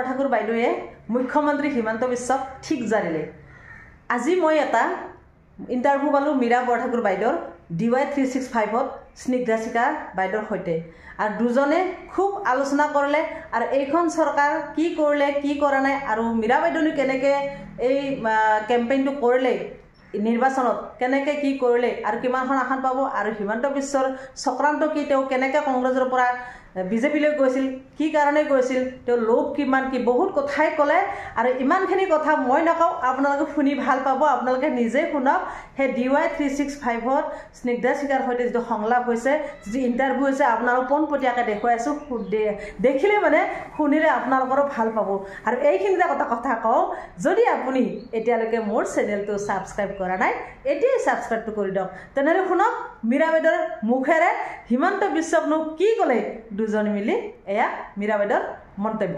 ঠাকুৰ বাইদেৱে মুখ্যমন্ত্ৰী হিমন্ত বিশ্বক ঠিক জাৰিলে আজি মই এটা ইণ্টাৰভিউ পালোঁ মীৰা বৰঠাকুৰ বাইদেউৰ DY 365ত স্নিগ্ধা চিকা বাইদেউৰ সৈতে আৰু দুজনে খুব আলোচনা কৰিলে আৰু এইখন চৰকাৰ কি কৰিলে কি কৰা নাই আৰু মীৰা বাইদেউনি কেনেকৈ এই কেম্পেইনটো কৰিলে নিৰ্বাচনত কেনেকৈ কি কৰিলে আৰু কিমানখন আসন পাব আৰু হিমন্ত বিশ্বৰ চক্ৰান্ত কি তেওঁ কেনেকৈ কংগ্ৰেছৰ পৰা বিজেপিলৈ গৈছিল কি কাৰণে গৈছিল তেওঁ লোক কিমান কি বহুত কথাই ক'লে আৰু ইমানখিনি কথা মই নকওঁ আপোনালোকে শুনি ভাল পাব আপোনালোকে নিজে শুনক সেই DY 365ত স্নিগ্ধা চিকাৰ সৈতে যিটো সংলাপ হৈছে যিটো ইণ্টাৰভিউ হৈছে আপোনালোক পোনপটীয়াকৈ দেখুৱাই আছোঁ দেখিলে মানে শুনিলে আপোনালোকৰো ভাল পাব আৰু এইখিনিতে কথা কওঁ যদি আপুনি এতিয়ালৈকে মোৰ চেনেলটো ছাবস্ক্ৰাইব কৰা নাই এতিয়াই ছাবস্ক্ৰাইবটো কৰি দিয়ক তেনেহ'লে শুনক মীৰা বাইদেউৰ মুখেৰে হিমন্ত বিশ্বকনো কি ক'লে দুজনে মিলি এয়া মীৰা বাইদেউৰ মন্তব্য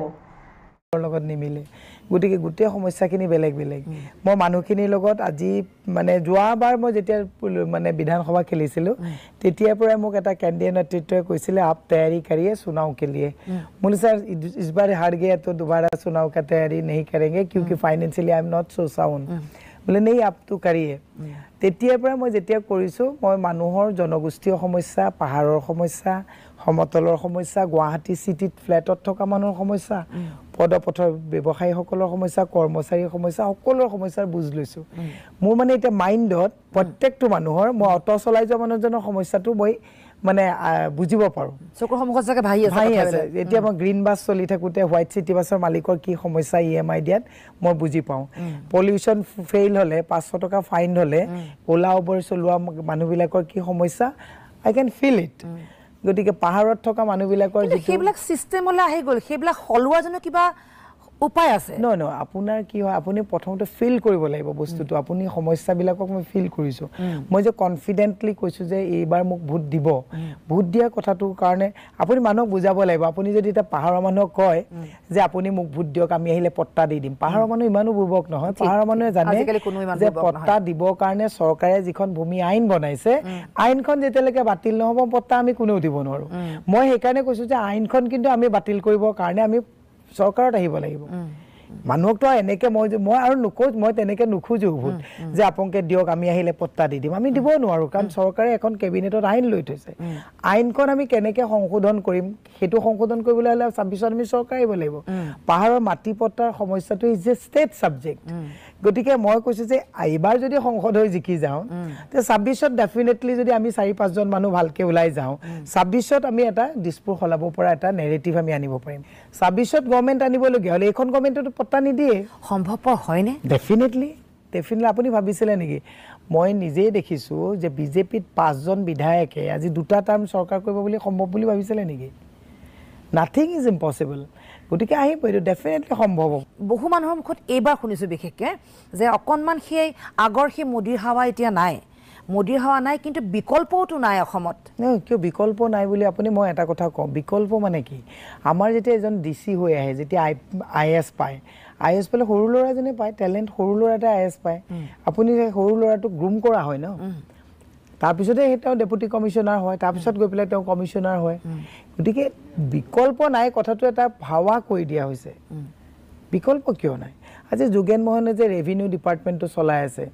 লগত নিমিলে গতিকে গোটেই সমস্যাখিনি বেলেগ বেলেগ মই মানুহখিনিৰ লগত আজি মানে যোৱাবাৰ মই যেতিয়া মানে বিধানসভা খেলিছিলোঁ তেতিয়াৰ পৰাই মোক এটা কেন্দ্ৰীয় নেতৃত্বই কৈছিলে আপ তৈয়াৰী करिए चुनाव के लिए बोले सर इस बार हार गया तो दोबारा चुनाव का तैयारी नहीं करेंगे क्योंकि financially I am not so sound बोले नहीं आप तो करिए তেতিয়াৰ পৰা মই যেতিয়া কৰিছোঁ মই মানুহৰ জনগোষ্ঠীয় সমস্যা পাহাৰৰ সমস্যা সমতলৰ সমস্যা গুৱাহাটী চিটিত ফ্লেটত থকা মানুহৰ সমস্যা পদপথৰ ব্যৱসায়ীসকলৰ সমস্যা কৰ্মচাৰীৰ সমস্যা সকলোৰ সমস্যাৰ বুজ লৈছোঁ মোৰ মানে এতিয়া মাইণ্ডত প্ৰত্যেকটো মানুহৰ মই অটো চলাই যোৱা মানুহজনৰ সমস্যাটো মই মানে বুজিব পাৰোঁ চকুৰ সন্মুখত চাগে ভাই আছে এতিয়া মই গ্ৰীণ বাছ চলি থাকোঁতে হোৱাইট চিটি বাছৰ মালিকৰ কি সমস্যা EMI দিয়াত মই বুজি পাওঁ পলিউশ্যন ফেইল হ'লে 500 টকা ফাইন হ'লে ওলা উবৰ চলোৱা মানুহবিলাকৰ কি সমস্যা আই কেন ফিল ইট গতিকে পাহাৰত থকা মানুহবিলাকৰ সেইবিলাক ছিষ্টেমলৈ আহি গ'ল সেইবিলাক সলোৱাৰ জন্য কিবা উপায় আছে ন আপোনাৰ কি হয় আপুনি প্ৰথমতে ফিল কৰিব লাগিব বস্তুটো আপুনি সমস্যাবিলাকক মই ফিল কৰিছোঁ মই যে কনফিডেণ্টলি কৈছোঁ যে এইবাৰ মোক ভোট দিব ভোট দিয়া কথাটোৰ কাৰণে আপুনি মানুহক বুজাব লাগিব আপুনি যদি এটা পাহাৰৰ মানুহক কয় যে আপুনি মোক ভোট দিয়ক আমি আহিলে পট্টা দি দিম পাহাৰৰ মানুহ ইমানো বুৰ্বক নহয় পাহাৰৰ মানুহে জানে যে পট্টা দিবৰ কাৰণে চৰকাৰে যিখন ভূমি আইন বনাইছে আইনখন যেতিয়ালৈকে বাতিল নহ'ব পট্টা আমি কোনেও দিব নোৱাৰোঁ মই সেইকাৰণে কৈছোঁ যে আইনখন কিন্তু আমি বাতিল কৰিবৰ কাৰণে আমি চৰকাৰত আহিব লাগিব মানুহকতো এনেকৈ মই আৰু মই তেনেকৈ নোখোজোঁ ভোট যে আপোনালোকে দিয়ক আমি আহিলে পট্টা দি দিম আমি দিব নোৱাৰোঁ কাৰণ চৰকাৰে এখন কেবিনেটত আইন লৈ থৈছে আইনখন আমি কেনেকৈ সংশোধন কৰিম সেইটো সংশোধন কৰিবলৈ হ'লে 26ত আমি চৰকাৰ আহিব লাগিব পাহাৰৰ মাটি পট্টাৰ সমস্যাটো ইজ এ ষ্টেট ছাবজেক্ট গতিকে মই কৈছোঁ যে এইবাৰ যদি সংসদ হৈ জিকি যাওঁ তে 26ত ডেফিনেটলি যদি আমি 4-5জন মানুহ ভালকৈ ওলাই যাওঁ 26ত আমি এটা দিছপুৰ সলাব পৰা এটা নেৰেটিভ আমি আনিব পাৰিম 26ত গভৰ্ণমেণ্ট আনিবলগীয়া হ'লে এইখন গভৰ্ণমেণ্টতো পট্টা নিদিয়ে সম্ভৱপৰ হয়নে ডেফিনেটলি আপুনি ভাবিছিলে নেকি মই নিজেই দেখিছোঁ যে বিজেপিত 5জন বিধায়কে আজি 2টা টাৰ্ম চৰকাৰ কৰিব বুলি সম্ভৱ বুলি ভাবিছিলে নেকি নাথিং ইজ ইম্পচিবল গতিকে আহিব এইটো ডেফিনেটলি সম্ভৱ বহু মানুহৰ মুখত এইবাৰ শুনিছোঁ বিশেষকৈ যে অকণমান সেই আগৰ সেই মোদীৰ হাৱা এতিয়া নাই মোদীৰ হাৱা নাই কিন্তু বিকল্পওতো নাই অসমত কিয় বিকল্প নাই বুলি আপুনি মই এটা কথা কওঁ বিকল্প মানে কি আমাৰ যেতিয়া এজন DC হৈ আহে যেতিয়া IAS পায় IAS পালে সৰু ল'ৰা এজনে পায় টেলেণ্ট সৰু ল'ৰা এটা IAS পায় আপুনি সৰু ল'ৰাটোক গ্ৰুম কৰা হয় ন তাৰপিছতে তেওঁ ডেপুটি কমিশ্যনাৰ হয় তাৰপিছত গৈ পেলাই তেওঁ কমিশ্যনাৰ হয় গতিকে বিকল্প নাই কথাটো এটা ভাৱা কৰি দিয়া হৈছে বিকল্প কিয় নাই আজি যোগেন মোহনে যে ৰেভিনিউ ডিপাৰ্টমেণ্টটো চলাই আছে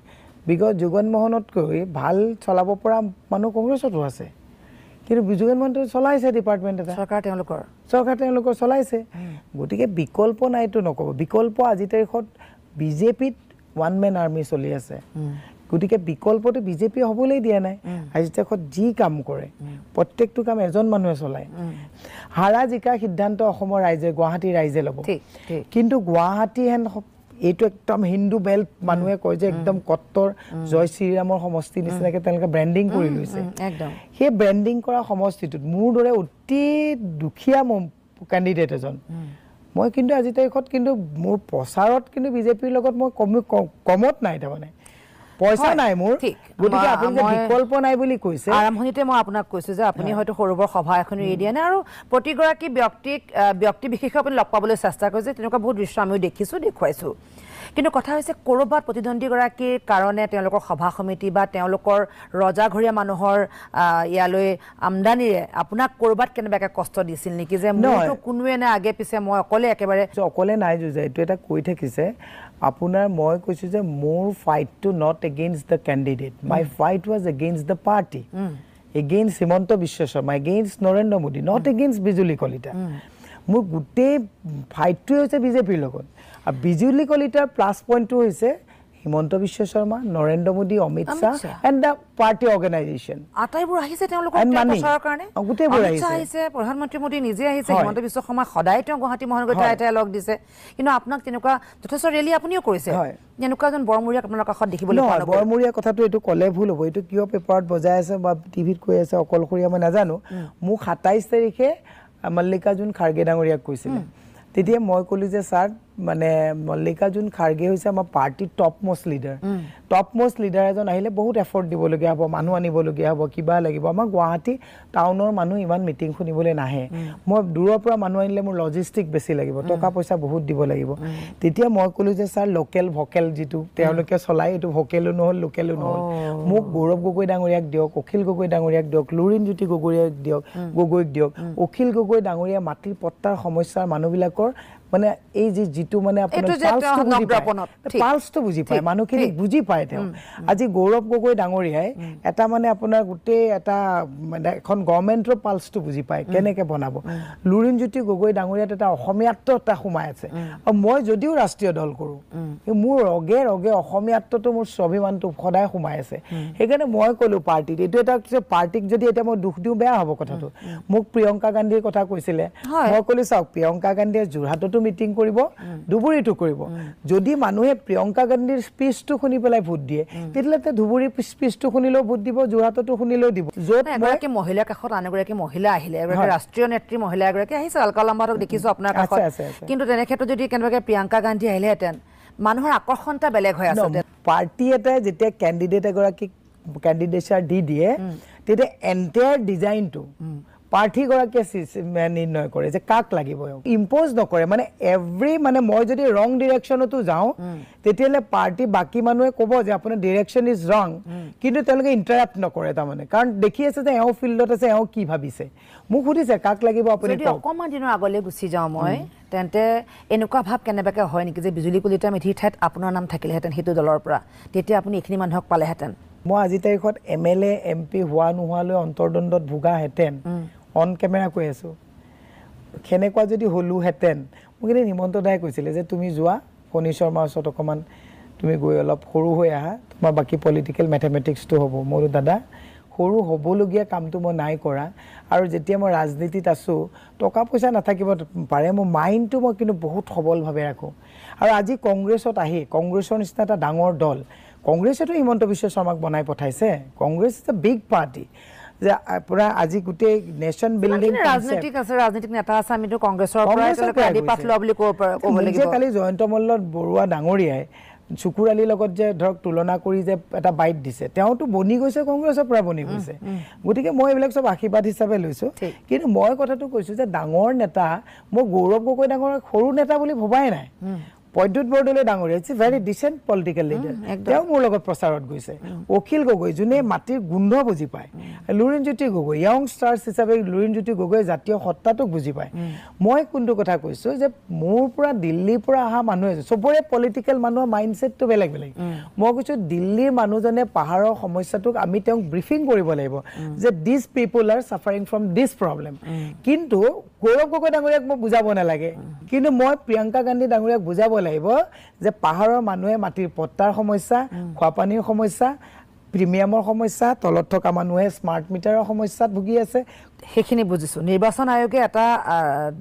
যোগেন মোহনতকৈ ভাল চলাব পৰা মানুহ কংগ্ৰেছতো আছে কিন্তু যোগেন মোহনটো চলাইছে ডিপাৰ্টমেণ্ট এটা চৰকাৰ তেওঁলোকৰ চলাইছে গতিকে বিকল্প নাইতো নক'ব বিকল্প আজি তাৰিখত বিজেপিত ওৱান মেন আৰ্মি চলি আছে গতিকে বিকল্পটো বিজেপি হ'বলৈ দিয়া নাই আজি তাৰিখত যি কাম কৰে প্ৰত্যেকটো কাম এজন মানুহে চলায় হাৰা জিকা সিদ্ধান্ত অসমৰ ৰাইজে গুৱাহাটী ৰাইজে ল'ব কিন্তু গুৱাহাটী হেন এইটো একদম হিন্দু বেল্ট মানুহে কয় যে একদম কট্টৰ জয় শ্ৰীৰামৰ সমষ্টি নিচিনাকৈ তেওঁলোকে ব্ৰেণ্ডিং কৰি লৈছে সেই ব্ৰেণ্ডিং কৰা সমষ্টিটোত মোৰ দৰে অতি দুখীয়া কেণ্ডিডেট এজন মই কিন্তু আজি তাৰিখত কিন্তু মোৰ প্ৰচাৰত কিন্তু বিজেপিৰ লগত মই কমত নাই তাৰমানে পইচা নাই মোৰ গতিকে আপুনি যে বিকল্প নাই বুলি কৈছে আৰম্ভণিতে মই আপোনাক কৈছোঁ যে আপুনি হয়তো সৰুবৰ সভা এখন এৰি দিয়া নাই আৰু প্ৰতিগৰাকী ব্যক্তি বিশেষকৈ আপুনি লগ পাবলৈ চেষ্টা কৰিছে তেনেকুৱা বহুত দৃশ্য আমিও দেখিছোঁ দেখুৱাইছোঁ কিন্তু কথা হৈছে ক'ৰবাত প্ৰতিদ্বন্দ্বীগৰাকীৰ কাৰণে তেওঁলোকৰ সভা সমিতি বা তেওঁলোকৰ ৰজাঘৰীয়া মানুহৰ ইয়ালৈ আমদানিৰে আপোনাক ক'ৰবাত কেনেবাকৈ কষ্ট দিছিল নেকি যে মোৰতো কোনোৱে নাই আগে পিছে মই অকলে একেবাৰে অকলে নাই যুঁজা এইটো এটা কৈ থাকিছে আপোনাৰ মই কৈছোঁ যে মোৰ ফাইটটো not against the candidate my fight was against the party against Himanta Biswa Sarma against Narendra Modi not against Bijuli Kalita মোৰ গোটেই ফাইটটোৱে হৈছে বিজেপিৰ লগত আৰু বিজুলী কলিতাৰ প্লাছ পইণ্টটো হৈছে Himanta Biswa Sarma Narendra Modi Amit Shah and the party organisation আটাইবোৰ আহিছে তেওঁলোকৰ প্ৰচাৰৰ কাৰণে গোটেইবোৰ আহিছে প্ৰধানমন্ত্ৰী মোদী নিজে আহিছে হিমন্ত বিশ্ব শৰ্মা সদায় তেওঁ গুৱাহাটী মহানগৰ ঠাই লগ দিছে কিন্তু আপোনাক তেনেকুৱা যথেষ্ট ৰেলী আপুনিও কৰিছে যেনেকুৱা এজন বৰমূৰীয়াক আপোনাৰ কাষত দেখিবলৈ পোৱা নগ'ল বৰমূৰীয়া কথাটো এইটো ক'লে ভুল হ'ব এইটো কিয় পেপাৰত বজাই আছে বা টিভিত কৈ আছে অকলশৰীয়া মই নাজানো মোক 27 তাৰিখে মল্লিকাৰ্জুন খাৰ্গে ডাঙৰীয়াক কৈছিলে তেতিয়া মই ক'লোঁ যে ছাৰ মানে মল্লিকাৰ্জুন খাৰ্গে হৈছে আমাৰ পাৰ্টিৰ টপ মোষ্ট লিডাৰ এজন আহিলে বহুত এফৰ্ট দিবলগীয়া হ'ব মানুহ আনিবলগীয়া হ'ব কিবা লাগিব আমাৰ গুৱাহাটী টাউনৰ মানুহ ইমান মিটিং শুনিবলৈ নাহে মই দূৰৰ পৰা মানুহ আনিলে মোৰ লজিষ্টিক বেছি লাগিব টকা পইচা বহুত দিব লাগিব তেতিয়া মই ক'লোঁ যে ছাৰ লোকেল ভকেল যিটো তেওঁলোকে চলাই এইটো ভকেলো নহ'ল লোকেলো নহ'ল মোক গৌৰৱ গগৈ ডাঙৰীয়াক দিয়ক অখিল গগৈ ডাঙৰীয়াক দিয়ক লুৰিণজ্যোতি গগৈক দিয়ক অখিল গগৈ ডাঙৰীয়া মাটিৰ পট্টাৰ সমস্যাৰ মানুহবিলাকৰ মানে এই যিটো মানে পালছটো বুজি পায় মানুহখিনি বুজি পায় তেওঁ আজি গৌৰৱ গগৈ ডাঙৰীয়াই এটা মানে আপোনাৰ গোটেই এটা এখন গভৰ্ণমেণ্টৰ পালছটো বুজি পায় কেনেকৈ বনাব লুৰিণজ্যোতি গগৈ ডাঙৰীয়াত এটা অসমীয়াত্ব এটা সোমাই আছে আৰু মই যদিও ৰাষ্ট্ৰীয় দল কৰোঁ মোৰ ৰগে ৰগে অসমীয়াত্বটো মোৰ স্বাভিমানটো সদায় সোমাই আছে সেইকাৰণে মই ক'লোঁ পাৰ্টিত এইটো এটা পাৰ্টিক যদি এতিয়া মই দুখ দিওঁ বেয়া হ'ব কথাটো মোক প্ৰিয়ংকা গান্ধীৰ কথা কৈছিলে মই ক'লোঁ চাওক প্ৰিয়ংকা গান্ধীয়ে যোৰহাটতো মিটিং কৰিব ধুবুৰীটো কৰিব যদি মানুহে প্ৰিয়ংকা গান্ধীৰ স্পীচটো শুনি পেলাই ভোট দিয়ে তেতিয়াহ'লে ধুবুৰীৰ স্পীচটো শুনিলেও ভোট দিব যোৰহাটতো শুনিলেও দিব য'ত এগৰাকী মহিলাৰ কাষত আন এগৰাকী মহিলা আহিলে এগৰাকী ৰাষ্ট্ৰীয় নেত্ৰী মহিলা এগৰাকী আহিছে আলকা লাম্বাহক দেখিছোঁ আপোনাৰ কাষত কিন্তু তেনে ক্ষেত্ৰত যদি কেনেবাকৈ প্ৰিয়ংকা গান্ধী আহিলেহেঁতেন মানুহৰ আকৰ্ষণটা বেলেগ হৈ আছে পাৰ্টি এটাই যেতিয়া কেণ্ডিডেট এগৰাকীক কেণ্ডিডেচাৰ দি দিয়ে তেতিয়া এণ্টায়াৰ ডিজাইনটো প্ৰাৰ্থীগৰাকীয়ে নিৰ্ণয় কৰে যে কাক লাগিব ইম্প'জ নকৰে মানে এভৰি মানে মই যদি ৰং ডিৰেকশ্যনতো যাওঁ তেতিয়াহ'লে পাৰ্টি বাকী মানুহে ক'ব যে আপোনাৰ ডিৰেকশ্যন ইজ ৰং কিন্তু তেওঁলোকে ইণ্টাৰাপ্ট নকৰে তাৰমানে কাৰণ দেখি আছে যে এওঁ ফিল্ডত আছে এওঁ কি ভাবিছে মোক সুধিছে কাক লাগিব আপুনি অকণমান দিনৰ আগলৈ গুচি যাওঁ মই তেন্তে এনেকুৱা ভাৱ কেনেবাকৈ হয় নেকি যে বিজুলী কলিতা মেধিৰ ঠাইত আপোনাৰ নাম থাকিলেহেঁতেন সেইটো দলৰ পৰা তেতিয়া আপুনি এইখিনি মানুহক পালেহেঁতেন মই আজি তাৰিখত MLA MP হোৱা নোহোৱালৈ অন্তৰ্দ্বন্দ্বত ভোগাহেঁতেন অন কেমেৰা কৈ আছোঁ সেনেকুৱা যদি হ'লোহেঁতেন মোক এনেই হিমন্ত দাই কৈছিলে যে তুমি যোৱা ফণী শৰ্মাৰ ওচৰত অকণমান তুমি গৈ অলপ সৰু হৈ আহা তোমাৰ বাকী পলিটিকেল মেথমেটিক্সটো হ'ব মোৰ দাদা সৰু হ'বলগীয়া কামটো মই নাই কৰা আৰু যেতিয়া মই ৰাজনীতিত আছোঁ টকা পইচা নাথাকিব পাৰে মোৰ মাইণ্ডটো মই কিন্তু বহুত সবলভাৱে ৰাখোঁ আৰু আজি কংগ্ৰেছত আহি কংগ্ৰেছৰ নিচিনা এটা ডাঙৰ দল কংগ্ৰেছেতো হিমন্ত বিশ্ব শৰ্মাক বনাই পঠাইছে Congress is a big party যে আপোনাৰ আজি গোটেই নেশ্যন বিল্ডিং ৰাজনীতিক নেতা আছে আমিতো কংগ্ৰেছৰ কালি জয়ন্ত মল্ল বৰুৱা ডাঙৰীয়াই চুকুৰ আলীৰ লগত যে ধৰক তুলনা কৰি যে এটা বাইট দিছে তেওঁতো বনি গৈছে কংগ্ৰেছৰ পৰা বনি গৈছে গতিকে মই এইবিলাক চব আশীৰ্বাদ হিচাপে লৈছোঁ কিন্তু মই কথাটো কৈছোঁ যে ডাঙৰ নেতা মই গৌৰৱ গগৈ ডাঙৰ সৰু নেতা বুলি ভবাই নাই পদ্যুৎ বৰদলৈ ডাঙৰীয়া it's a very decent political leader তেওঁ মোৰ লগত প্ৰচাৰত গৈছে অখিল গগৈ যোনে মাটিৰ গোন্ধ বুজি পায় লুৰিণজ্যোতি গগৈ য়ং ষ্টাৰ্ছ হিচাপে লুৰিণজ্যোতি গগৈ জাতীয় সত্তাটোক বুজি পায় মই কোনটো কথা কৈছোঁ যে মোৰ পৰা দিল্লীৰ পৰা অহা মানুহ এজন চবৰে পলিটিকেল মানুহৰ মাইণ্ডছেটটো বেলেগ বেলেগ মই কৈছোঁ দিল্লীৰ মানুহজনে পাহাৰৰ সমস্যাটোক আমি তেওঁক ব্ৰিফিং কৰিব লাগিব যে this people are suffering from this problem কিন্তু গৌৰৱ গগৈ ডাঙৰীয়াক মই বুজাব নালাগে কিন্তু মই প্ৰিয়ংকা গান্ধী ডাঙৰীয়াক বুজাব লাগিব যে পাহাৰৰ মানুহে মাটিৰ পট্টাৰ সমস্যা খোৱাপানীৰ সমস্যা প্ৰিমিয়ামৰ সমস্যা তলত থকা মানুহে স্মাৰ্ট মিটাৰৰ সমস্যাত ভুগি আছে সেইখিনি বুজিছোঁ নিৰ্বাচন আয়োগে এটা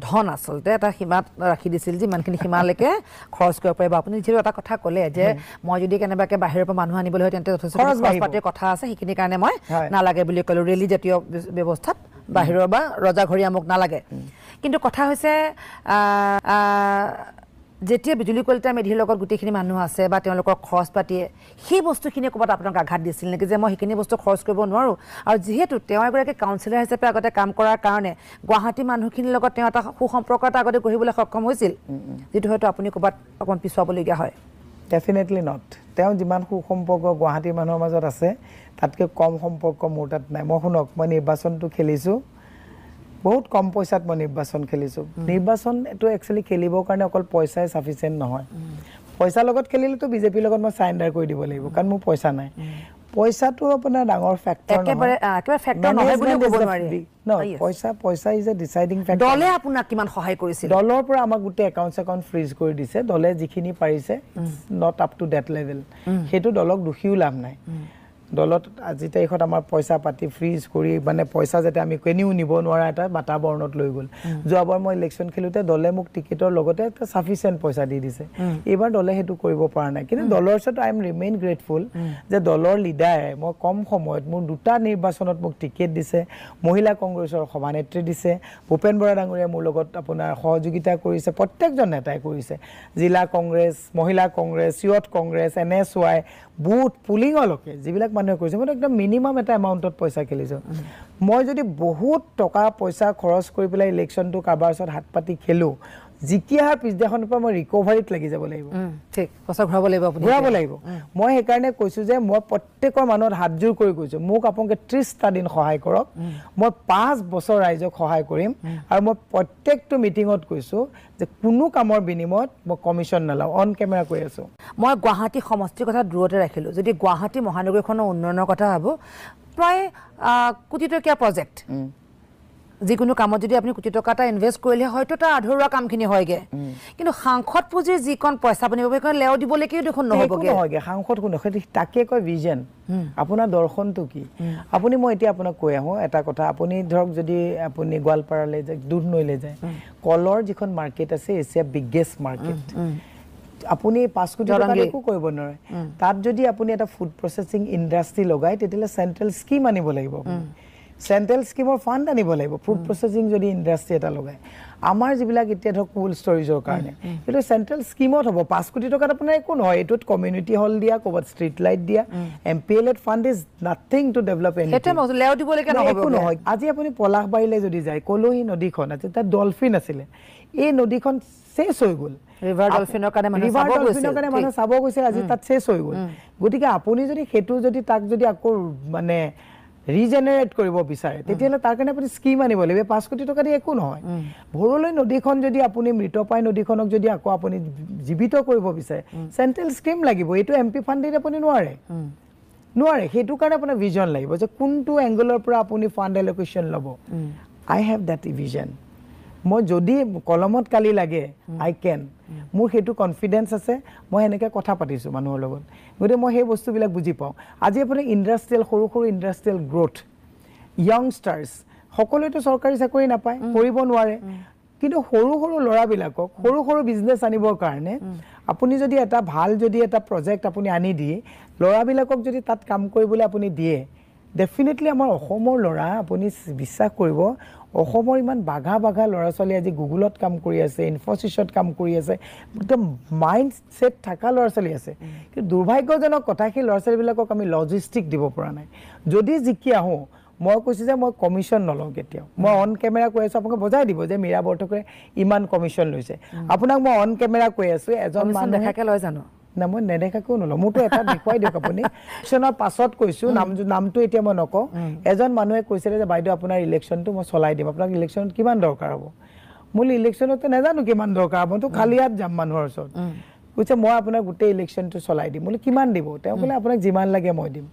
ধন আচলতে এটা সীমাত ৰাখি দিছিল যে ইমানখিনি সীমালৈকে খৰচ কৰিব পাৰিব আপুনি যিহেতু এটা কথা ক'লে যে মই যদি কেনেবাকৈ বাহিৰৰ পৰা মানুহ আনিবলৈ হয় তেন্তে যথেষ্ট খৰচ পাতিৰ কথা আছে সেইখিনিৰ কাৰণে মই নালাগে বুলি ক'লোঁ ৰেলী জাতীয় ব্যৱস্থাত বাহিৰৰ বা ৰজাঘৰীয়া মোক নালাগে কিন্তু কথা হৈছে যেতিয়া বিজুলী কলিতা মেধিৰ লগত গোটেইখিনি মানুহ আছে বা তেওঁলোকৰ খৰচ পাতিয়ে সেই বস্তুখিনি ক'ৰবাত আপোনাক আঘাত দিছিল নেকি যে মই সেইখিনি বস্তু খৰচ কৰিব নোৱাৰোঁ আৰু যিহেতু তেওঁ এগৰাকী কাউন্সিলাৰ হিচাপে আগতে কাম কৰাৰ কাৰণে গুৱাহাটী মানুহখিনিৰ লগত তেওঁ এটা সুসম্পৰ্ক এটা আগতে গঢ়িবলৈ সক্ষম হৈছিল যিটো হয়তো আপুনি ক'ৰবাত অকণমান পিছুৱাবলগীয়া হয় ডেফিনেটলি নট তেওঁ যিমান সুসম্পৰ্ক গুৱাহাটীৰ মানুহৰ মাজত আছে তাতকৈ কম সম্পৰ্ক মোৰ তাত নাই মই শুনক মই নিৰ্বাচনটো খেলিছোঁ বহুত কম পইচাত মই নিৰ্বাচন খেলিছোঁ নিৰ্বাচন এইটো একচুৱেলি খেলিবৰ কাৰণে অকল পইচাই চাফিচিয়েণ্ট নহয় পইচাৰ লগত খেলিলেতো বিজেপিৰ লগত মই চাৰেণ্ডাৰ কৰি দিব লাগিব কাৰণ মোৰ পইচা নাই পইচাটো আপোনাৰ ডাঙৰ ফেক্টৰ নহয় পইচা ইজ এ ডিচাইডিং ফেক্টৰ দলে আপোনাক কিমান সহায় কৰিছিল দলৰ পৰা আমাক গোটেই একাউণ্ট ফ্ৰিজ কৰি দিছে দলে যিখিনি পাৰিছে not up to date level সেইটো দলক দুখীও লাভ নাই দলত আজি তাৰিখত আমাৰ পইচা পাতি ফ্ৰিজ কৰি মানে পইচা যাতে আমি কেনিও নিব নোৱাৰা এটা বাতাবৰণত লৈ গ'ল যোৱাবাৰ মই ইলেকশ্যন খেলোঁতে দলে মোক টিকেটৰ লগতে এটা চাফিচিয়েণ্ট পইচা দি দিছে এইবাৰ দলে সেইটো কৰিব পৰা নাই কিন্তু দলৰ ওচৰত আই এম ৰিমেইন গ্ৰেটফুল যে দলৰ লিডাৰে মই কম সময়ত মোৰ 2টা নিৰ্বাচনত মোক টিকেট দিছে মহিলা কংগ্ৰেছৰ সভানেত্ৰী দিছে ভূপেন বৰা ডাঙৰীয়াই মোৰ লগত আপোনাৰ সহযোগিতা কৰিছে প্ৰত্যেকজন নেতাই কৰিছে জিলা কংগ্ৰেছ মহিলা Congress youth Congress NSY booth পুলিঙলৈকে যিবিলাক মানুহে কৰিছে মই একদম মিনিমাম এটা এমাউণ্টত পইচা খেলিছোঁ মই যদি বহুত টকা পইচা খৰচ কৰি পেলাই ইলেকশ্যনটো কাৰোবাৰ ওচৰত হাত পাতি খেলোঁ জিকি অহাৰ পিছদিনাখনৰ পৰা মই ৰিকভাৰীত লাগি যাব লাগিব ঠিক পইচা ঘূৰাব লাগিব মই সেইকাৰণে কৈছোঁ যে মই প্ৰত্যেকৰ মানুহত হাতযোৰ কৰি কৈছোঁ মোক আপোনালোকে 30টা দিন সহায় কৰক মই 5 বছৰ ৰাইজক সহায় কৰিম আৰু মই প্ৰত্যেকটো মিটিঙত কৈছোঁ যে কোনো কামৰ বিনিময়ত মই কমিশ্যন নলওঁ অন কেমেৰা কৈ আছোঁ মই গুৱাহাটী সমষ্টিৰ কথা দূৰতে ৰাখিলোঁ যদি গুৱাহাটী মহানগৰীখনৰ উন্নয়নৰ কথা ভাবোঁ প্ৰায় কোটি টকীয়া প্ৰজেক্ট যিকোনো কামত যদি আপুনি কোটি টকা এটা ইনভেষ্ট কৰিলে হয়তো তাৰ আধৰুৱা কামখিনি হয়গে কিন্তু সাংসদ পুঁজিৰ যিকণ পইচা আপুনি পাব লেও দিবলৈকেও দেখোন নহ'বগে সাংসদ কোন তাকে কয় ভিজন আপোনাৰ দৰ্শনটো কি আপুনি মই এতিয়া আপোনাক কৈ আহোঁ এটা কথা আপুনি ধৰক যদি আপুনি গোৱালপাৰালৈ যায় দুধনৈলৈ যায় কলৰ যিখন মাৰ্কেট আছে এছিয়াৰ বিগেষ্ট মাৰ্কেট আপুনি 5 কোটি টকা একো কৰিব নোৱাৰে তাত যদি আপুনি এটা ফুড প্ৰচেছিং ইণ্ডাষ্ট্ৰী লগায় তেতিয়াহ'লে চেণ্ট্ৰেল স্কিম আনিব লাগিব চেণ্ট্ৰেল স্কিমৰ ফাণ্ড আনিব লাগিব ফুড প্ৰচেছিং যদি ইণ্ডাষ্ট্ৰী এটা লগায় আমাৰ যিবিলাক এতিয়া ধৰক কোল্ড ষ্টৰেজৰ কাৰণে এইটো চেণ্ট্ৰেল স্কিমত হ'ব 5 কোটি টকাত আপোনাৰ একো নহয় এইটোত কমিউনিটি হল দিয়া ক'ৰবাত ষ্ট্ৰীট লাইট দিয়া MPLA fund is nothing to develop একো নহয় আজি আপুনি পলাশবাৰীলৈ যদি যায় কলহী নদীখন আছে তাত ডলফিন আছিলে এই নদীখন চেছ হৈ গ'ল ৰিভাৰ ডলফিনৰ কাৰণে মানুহ চাব গৈছে আজি তাত চেছ হৈ গ'ল গতিকে আপুনি যদি সেইটো যদি তাক যদি আকৌ মানে ৰিজেনেৰেট কৰিব বিচাৰে তেতিয়াহ'লে তাৰ কাৰণে আপুনি স্কিম আনিব লাগিব 5 কোটি টকা দি একো নহয় ভৰলৈ নদীখন যদি আপুনি মৃতপাই নদীখনক যদি আকৌ আপুনি জীৱিত কৰিব বিচাৰে চেণ্ট্ৰেল স্কিম লাগিব এইটো MP ফাণ্ড দি আপুনি নোৱাৰে সেইটো কাৰণে আপোনাৰ ভিজন লাগিব যে কোনটো এংগলৰ পৰা আপুনি ফাণ্ড এল'কেশ্যন ল'ব আই হেভ দেট ভিজন মই যদি কলমত কালি লাগে আই কেন মোৰ সেইটো কনফিডেন্স আছে মই এনেকৈ কথা পাতিছোঁ মানুহৰ লগত গতিকে মই সেই বস্তুবিলাক বুজি পাওঁ আজি আপুনি ইণ্ডাষ্ট্ৰিয়েল সৰু ইণ্ডাষ্ট্ৰিয়েল গ্ৰোথ য়ংষ্টাৰ্ছ সকলোৱেতো চৰকাৰী চাকৰি নাপায় কৰিব নোৱাৰে কিন্তু সৰু ল'ৰাবিলাকক সৰু বিজনেছ আনিবৰ কাৰণে আপুনি যদি এটা ভাল যদি এটা প্ৰজেক্ট আপুনি আনি দিয়ে ল'ৰাবিলাকক যদি তাত কাম কৰিবলৈ আপুনি দিয়ে ডেফিনেটলি আমাৰ অসমৰ ল'ৰা আপুনি বিশ্বাস কৰিব অসমৰ ইমান বাঘা ল'ৰা ছোৱালী আজি গুগলত কাম কৰি আছে ইনফোচিছত কাম কৰি আছে একদম মাইণ্ড ছেট থকা ল'ৰা ছোৱালী আছে কিন্তু দুৰ্ভাগ্যজনক কথা সেই ল'ৰা ছোৱালীবিলাকক আমি লজিষ্টিক দিব পৰা নাই যদি জিকি আহোঁ মই কৈছোঁ যে মই কমিশ্যন নলওঁ কেতিয়াও মই অন কেমেৰা কৈ আছোঁ আপোনাক বজাই দিব যে মীৰা বৰঠাকুৰে ইমান কমিশ্যন লৈছে আপোনাক মই অন কেমেৰা কৈ আছোঁ এজন মানুহ দেখাকে লয় জানো না মই নেদেখাকেও নলওঁ মোৰতো এটা দেখুৱাই দিয়ক আপুনি ইলেকশ্যনৰ পাছত কৈছোঁ নামটো এতিয়া মই নকওঁ এজন মানুহে কৈছিলে যে বাইদেউ আপোনাৰ ইলেকশ্যনটো মই চলাই দিম আপোনাক ইলেকশ্যনত কিমান দৰকাৰ হ'ব মোৰ ইলেকশ্যনতো নাজানো কিমান দৰকাৰ হ'ব তো খালি হাত যাম মানুহৰ ওচৰত কৈছে মই আপোনাৰ গোটেই ইলেকশ্যনটো চলাই দিম বোলে কিমান দিব তেওঁ ক'লে আপোনাক যিমান লাগে মই দিম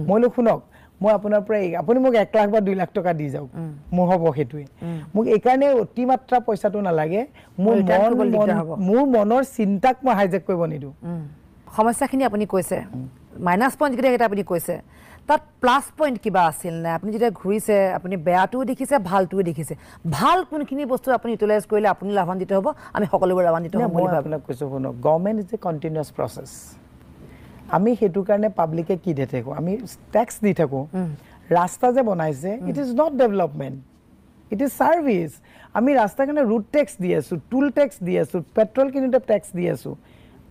মই বোলো শুনক মই আপোনাৰ পৰা আপুনি মোক 1 লাখ বা 2 লাখ টকা দি যাওক মোৰ হ'ব সেইটোৱে মোক এইকাৰণে অতিমাত্ৰা পইচাটো নালাগে মোৰ মনৰ চিন্তাক মই হাইজেক কৰিব নিদিওঁ সমস্যাখিনি আপুনি কৈছে মাইনাছ পইণ্ট কেইটা আপুনি কৈছে তাত প্লাছ পইণ্ট কিবা আছিল নে আপুনি যেতিয়া ঘূৰিছে আপুনি বেয়াটোও দেখিছে ভালটোও দেখিছে ভাল কোনখিনি বস্তু আপুনি ইউটিলাইজ কৰিলে আপুনি লাভান্বিত হ'ব আমি সকলোবোৰ লাভান্বিত হ'ম বুলি আপোনাক কৈছোঁ শুনক government is a continuous process আমি সেইটো কাৰণে পাব্লিকে কি দি থাকোঁ আমি টেক্স দি থাকোঁ ৰাস্তা যে বনাইছে it is not development it is service আমি ৰাস্তাৰ কাৰণে ৰুট টেক্স দি আছোঁ টুল টেক্স দি আছোঁ পেট্ৰল কিনোতে টেক্স দি আছোঁ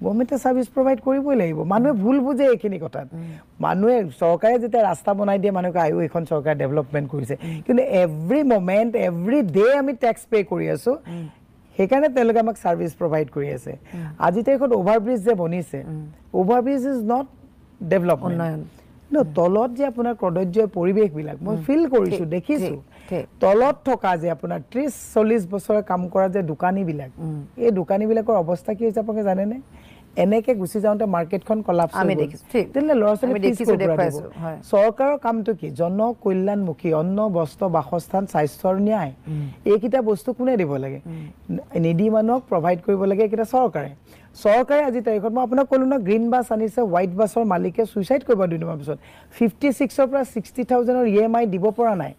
গভৰ্ণমেণ্টে ছাৰ্ভিচ প্ৰভাইড কৰিবই লাগিব মানুহে ভুল বুজে এইখিনি কথাত মানুহে চৰকাৰে যেতিয়া ৰাস্তা বনাই দিয়ে মানুহক আয়ো এইখন চৰকাৰে ডেভেলপমেণ্ট কৰিছে কিন্তু এভৰি মমেণ্ট এভৰি ডে আমি টেক্স পে' কৰি আছোঁ সেইকাৰণে তেওঁলোকে আমাক ছাৰ্ভিচ প্ৰভাইড কৰি আছে আজি তাৰিখত অভাৰব্ৰিজ যে বনিছে অভাৰব্ৰিজ ইজ নট ডেভেলপমেণ্ট তলত যে আপোনাৰ কদৰ্য পৰিৱেশবিলাক মই ফিল কৰিছোঁ দেখিছোঁ তলত থকা যে আপোনাৰ 30-40 বছৰে কাম কৰা যে দোকানীবিলাক এই দোকানীবিলাকৰ অৱস্থা কি হৈছে আপোনালোকে জানেনে এনেকে গুচি যাওঁতে মাৰ্কেটখন কলাপছ হৈ গ'ল তেতিয়াহ'লে ল'ৰা ছোৱালী চৰকাৰৰ কামটো কি জনকল্যাণমুখী অন্ন বস্ত্ৰ বাসস্থান স্বাস্থ্য আৰু ন্যায় এইকেইটা বস্তু কোনে দিব লাগে নিডি মানুহক প্ৰভাইড কৰিব লাগে এইকেইটা চৰকাৰে আজি তাৰিখত মই আপোনাক ক'লো ন গ্ৰীণ বাছ আনিছে হোৱাইট বাছৰ মালিকে ছুইচাইড কৰিব 2 মাহ পিছত 56ৰ পৰা 60,000ৰ EMI দিব পৰা নাই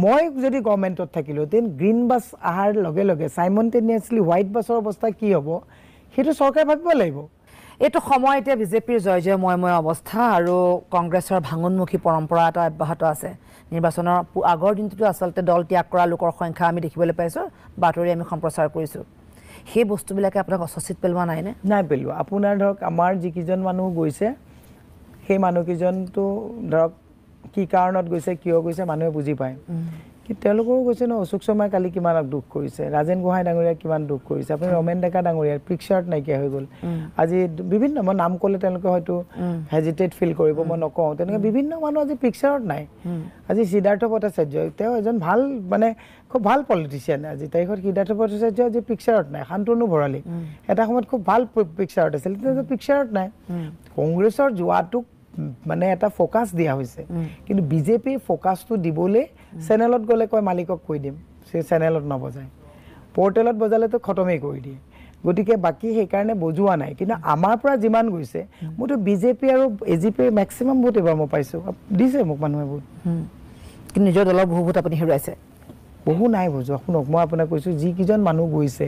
মই যদি গভৰ্ণমেণ্টত থাকিলোঁ তেন গ্ৰীণ বাছ অহাৰ লগে লগে চাইমনটেনিয়াছলি হোৱাইট বাছৰ অৱস্থা কি হ'ব সেইটো চৰকাৰে ভাবিব লাগিব এইটো সময় এতিয়া বিজেপিৰ জয় জয়ময় অৱস্থা আৰু কংগ্ৰেছৰ ভাঙোনমুখী পৰম্পৰা এটা অব্যাহত আছে নিৰ্বাচনৰ আগৰ দিনটোতো আচলতে দল ত্যাগ কৰা লোকৰ সংখ্যা আমি দেখিবলৈ পাইছোঁ বাতৰি আমি সম্প্ৰচাৰ কৰিছোঁ সেই বস্তুবিলাকে আপোনাক অস্বস্তিত পেলোৱা নাইনে নাই পেলোৱা আপোনাৰ ধৰক আমাৰ যিকেইজন মানুহ গৈছে সেই মানুহকেইজনটো ধৰক কি কাৰণত গৈছে কিয় গৈছে মানুহে বুজি পায় কি তেওঁলোকৰো গৈছে ন অশোক শৰ্মাই কালি কিমান দুখ কৰিছে ৰাজেন গোহাঁই ডাঙৰীয়া কিমান দুখ কৰিছে আপুনি ৰমেন ডেকা ডাঙৰীয়াৰ পিকচাৰত নাইকিয়া হৈ গ'ল আজি বিভিন্ন মই নাম ক'লে তেওঁলোকে হয়তো হেজিটেট ফিল কৰিব মই নকওঁ তেনেকৈ বিভিন্ন মানুহ আজি পিকচাৰত নাই আজি সিদ্ধাৰ্থ ভট্টাচাৰ্য তেওঁ এজন ভাল মানে খুব ভাল পলিটিচিয়ান আজি তাৰিখত সিদ্ধাৰ্থ ভট্টাচাৰ্য আজি পিকচাৰত নাই শান্তনু ভৰালী এটা সময়ত খুব ভাল পিকচাৰত আছিল কিন্তু পিকচাৰত নাই কংগ্ৰেছৰ যোৱাটোক মানে এটা ফোকাস দিয়া হৈছে কিন্তু বিজেপি ফোকাসটো দিবলৈ চেনেলত গ'লে কয় মালিকক কৈ দিম সে চেনেলত নবজায় পোৰ্টেলত বজালেতো খতমেই কৰি দিয়ে গতিকে বাকি সেইকাৰণে বজোৱা নাই কিন্তু আমাৰ পৰা যিমান গৈছে মইতো বিজেপি আৰু এজিপিৰ মেক্সিমাম ভোট এবাৰ মই পাইছোঁ দিছে মোক মানুহে ভোট কিন্তু নিজৰ দলৰ বহু ভোট আপুনি হেৰুৱাইছে বহু নাই বুজোৱা শুনক মই আপোনাক কৈছোঁ যিকেইজন মানুহ গৈছে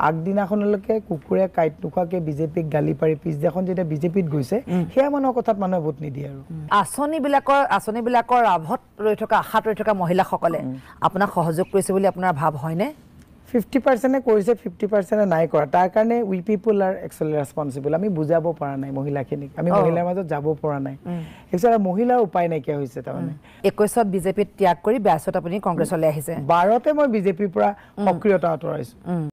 আগদিনাখনলৈকে কুকুৰে কাইট নোখোৱাকৈ বিজেপিক গালি পাৰি পিছদিনাখন যেতিয়া বিজেপিত গৈছে সেয়া মানুহৰ কথাত মানুহে ভোট নিদিয়ে আৰু আঁচনিবিলাকৰ লাভত ৰৈ থকা আশাত ৰৈ থকা মহিলাসকলে আপোনাক সহযোগ কৰিছে বুলি আপোনাৰ ভাৱ হয়নে 50% কৰিছে 50% নাই কৰা তাৰ কাৰণে উই পিপল আৰ একচুৱেলি ৰেছপন্সিবল আমি বুজাব পৰা নাই মহিলাখিনিক আমি মহিলাৰ মাজত যাব পৰা নাই একচুৱেলি মহিলাৰ উপায় নাইকিয়া হৈছে তাৰমানে 21ত বিজেপিত ত্যাগ কৰি 22ত আপুনি কংগ্ৰেছলৈ আহিছে 12তে মই বিজেপিৰ পৰা সক্ৰিয়তা আঁতৰাইছোঁ